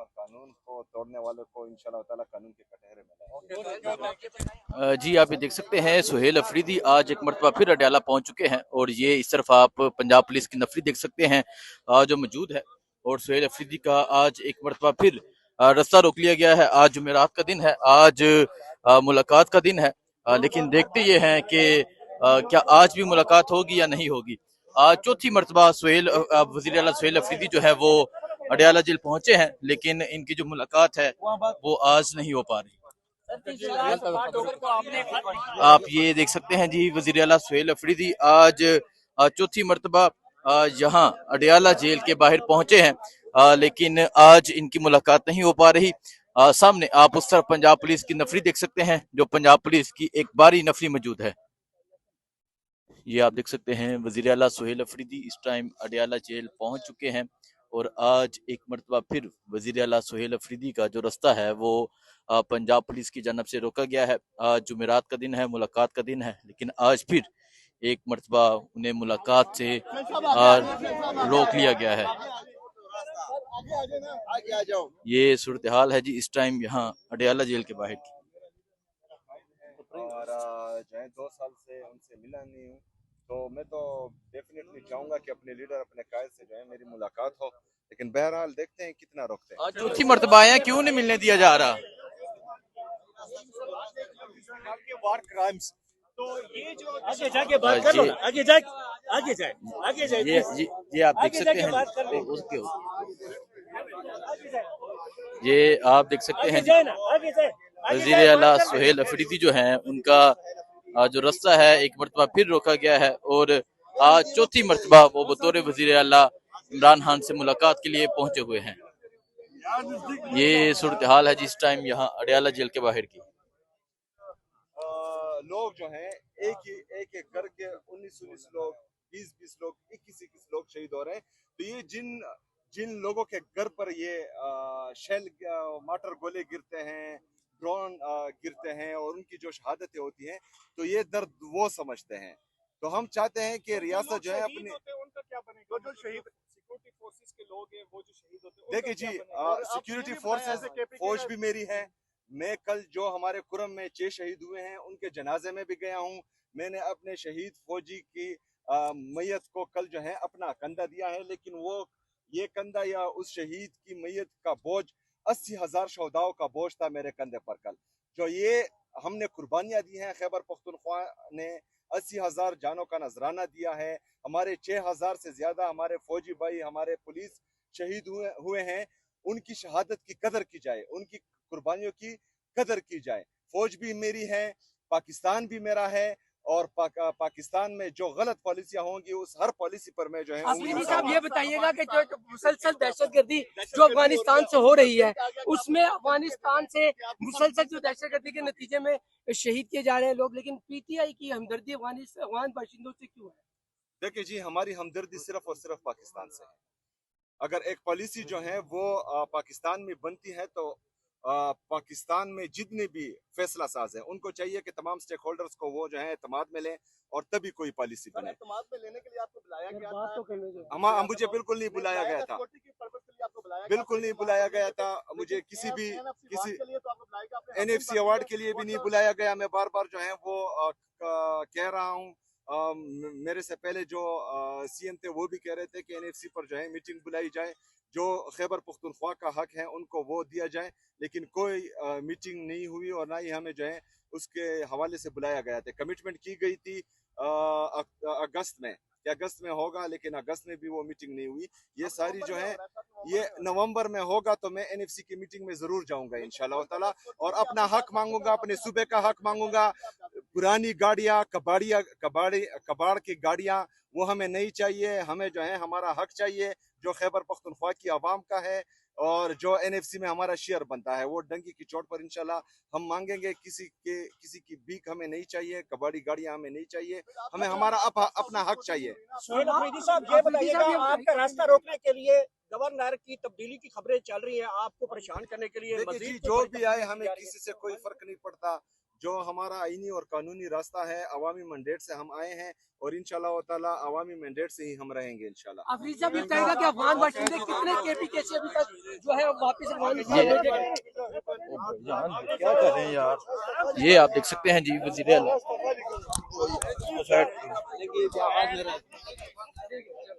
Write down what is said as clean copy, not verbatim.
और कानून को तोड़ने वालों को इंशाल्लाह ताला कानून के कटहरे में। जी आप ये देख सकते हैं सुहेल अफरीदी आज एक मरतबा फिर अडयाला पहुंच चुके हैं और ये इस तरफ आप पंजाब पुलिस की नफरी देख सकते हैं जो मौजूद है। और सुहेल अफरीदी का आज एक मरतबा फिर रास्ता रोक लिया गया है। आज जुमेरात का दिन है, आज मुलाकात का दिन है, लेकिन देखते ये हैं कि क्या आज भी मुलाकात होगी या नहीं होगी। आज चौथी मरतबा वज़ीर आला सुहेल अफरीदी जो है वो अडयाला जेल पहुंचे हैं, लेकिन इनकी जो मुलाकात है वो आज नहीं हो पा रही। आप ये देख सकते हैं जी वज़ीर आला सुहेल अफरीदी आज चौथी मरतबा यहाँ अडयाला जेल के बाहर पहुंचे हैं, लेकिन आज इनकी मुलाकात नहीं हो पा रही। सामने आप उस तरफ पंजाब पुलिस की नफरी देख सकते हैं, जो पंजाब पुलिस की एक बारी नफरी मौजूद है। ये आप देख सकते हैं वज़ीर आला सुहेल अफरीदी इस टाइम अडयाला जेल पहुंच चुके हैं और आज एक मरतबा फिर वज़ीर आला सुहेल अफरीदी का जो रास्ता है वो पंजाब पुलिस की जानब से रोका गया है। आज जुमेरात का दिन है, मुलाकात का दिन है, लेकिन आज फिर एक मरतबा उन्हें मुलाकात से रोक लिया गया है। ये सूरत हाल है जी इस टाइम यहाँ अडयाला जेल के बाहर की। और जो है 2 साल से उनसे मिला नहीं हूँ, तो मैं तो डेफिनेटली चाहूंगा कि अपने लीडर अपने कायद से जो है मेरी मुलाकात हो, लेकिन बहरहाल देखते हैं कितना रोकते हैं। आज चौथी मरतबा आए, क्यों नहीं मिलने दिया जा रहा? वार क्राइम्स, तो ये जो आगे जाके बात कर लो, आगे जाए ये आप देख सकते हैं उसके ये आप देख सकते हैं वज़ीर आला सुहेल अफरीदी जो हैं उनका जो रास्ता है एक मरतबा फिर रोका गया है और आज चौथी मरतबा वो बतौर वज़ीर आला इमरान खान से मुलाकात के लिए पहुंचे हुए हैं। ये सूरत हाल है जिस टाइम यहाँ अडयाला जेल के बाहर की। लोग जो हैं एक घर के 19 लोग, 20 लोग, 21 लोग शहीद हो रहे हैं। तो ये जिन लोगों के घर पर ये शेल मार्टर गोले गिरते हैं, ड्रोन गिरते हैं और उनकी जो शहादतें होती हैं, तो ये दर्द वो समझते हैं। तो हम चाहते हैं कि रियासत जो है अपनी उनका क्या बनेगा, जो शहीद सिक्योरिटी फोर्सेस के लोग हैं वो जो शहीद होते हैं। देखिए जी, सिक्योरिटी फोर्सेस फौज भी मेरी है। मैं कल जो हमारे कुरम में 6 शहीद हुए हैं उनके जनाजे में भी गया हूं। मैंने अपने शहीद फौजी की मैयत को कल जो है अपना कंधा दिया है, लेकिन वो ये कंधा या उस शहीद की मैयत का बोझ 80,000 शहदाओं का बोझ था मेरे कंधे पर कल। जो ये हमने कुर्बानियां दी हैं, खैबर पख्तूनख्वा ने 80,000 जानों का नजराना दिया है। हमारे 6,000 से ज्यादा हमारे फौजी भाई, हमारे पुलिस शहीद हुए हैं। उनकी शहादत की कदर की जाए, उनकी कुर्बानियों की कदर की जाए। फौज भी मेरी है, पाकिस्तान भी मेरा है और पाकिस्तान में जो गलत पॉलिसियां होंगी उस हर पॉलिसी पर मैं जो है। अफरीदी साहब ये बताइएगा कि जो मुसलसल दहशतगर्दी जो अफगानिस्तान से हो रही है, उसमें अफगानिस्तान से मुसलसल जो दहशतगर्दी के नतीजे में शहीद किए जा रहे हैं लोग, लेकिन पीटीआई की हमदर्दी अफगान बाशिंदों से क्यों है? देखिए जी, हमारी हमदर्दी सिर्फ और सिर्फ पाकिस्तान से है। अगर एक पॉलिसी जो है वो पाकिस्तान में बनती है तो पाकिस्तान में जितने भी फैसला साज है उनको चाहिए कि तमाम स्टेक होल्डर्स को वो जो है एतमाद में लें और तभी कोई पॉलिसी बने। एतमाद में लेने के लिए आपको बुलाया गया था? मुझे बिल्कुल नहीं बुलाया गया था, बिल्कुल नहीं बुलाया गया था। मुझे किसी NFC अवार्ड के लिए भी नहीं बुलाया गया। मैं बार बार जो है वो कह रहा हूँ। मेरे से पहले जो CM थे वो भी कह रहे थे कि NFC पर जो है मीटिंग बुलाई जाए, जो खैबर पख्तूनख्वा का हक है उनको वो दिया जाए, लेकिन कोई मीटिंग नहीं हुई और ना ही हमें जो है उसके हवाले से बुलाया गया था। कमिटमेंट की गई थी अगस्त में कि अगस्त में होगा, लेकिन अगस्त में भी वो मीटिंग नहीं हुई। ये सारी जो है ये नवंबर में होगा तो मैं NFC की मीटिंग में जरूर जाऊंगा इंशाल्लाह ताला और अपना हक मांगूंगा, अपने सूबे का हक मांगूंगा। पुरानी गाड़ियाँ, कबाड़ की गाड़ियाँ वो हमें नहीं चाहिए। हमें जो है हमारा हक चाहिए जो खैबर पख्तूनख्वा की आवाम का है और जो NFC में हमारा शेयर बनता है वो डंकी की चोट पर इंशाल्लाह हम मांगेंगे। किसी की भीख हमें नहीं चाहिए, कबाड़ी गाड़ियां हमें नहीं चाहिए, हमें हमारा अपना हक चाहिए। सुहेल अफरीदी साहब ये बताइएगा, आपका रास्ता रोकने के लिए गवर्नर की तब्दीली की खबरें चल रही हैं, आपको परेशान करने के लिए। देखिए जी, जो भी आए हमें किसी से कोई फर्क नहीं पड़ता। जो हमारा आईनी और कानूनी रास्ता है, अवामी मैंडेट से हम आए हैं और इंशाल्लाह ताला अवामी मैंडेट से ही हम रहेंगे इंशाल्लाह। अफरीद साहब, ये बताएगा कि अफगान बाशिंदे कितने केपीके अभी तक जो है वापस अफगानिस्तान भेजे गए? क्या कर रहे हैं यार, ये आप देख सकते हैं जी वजीर आला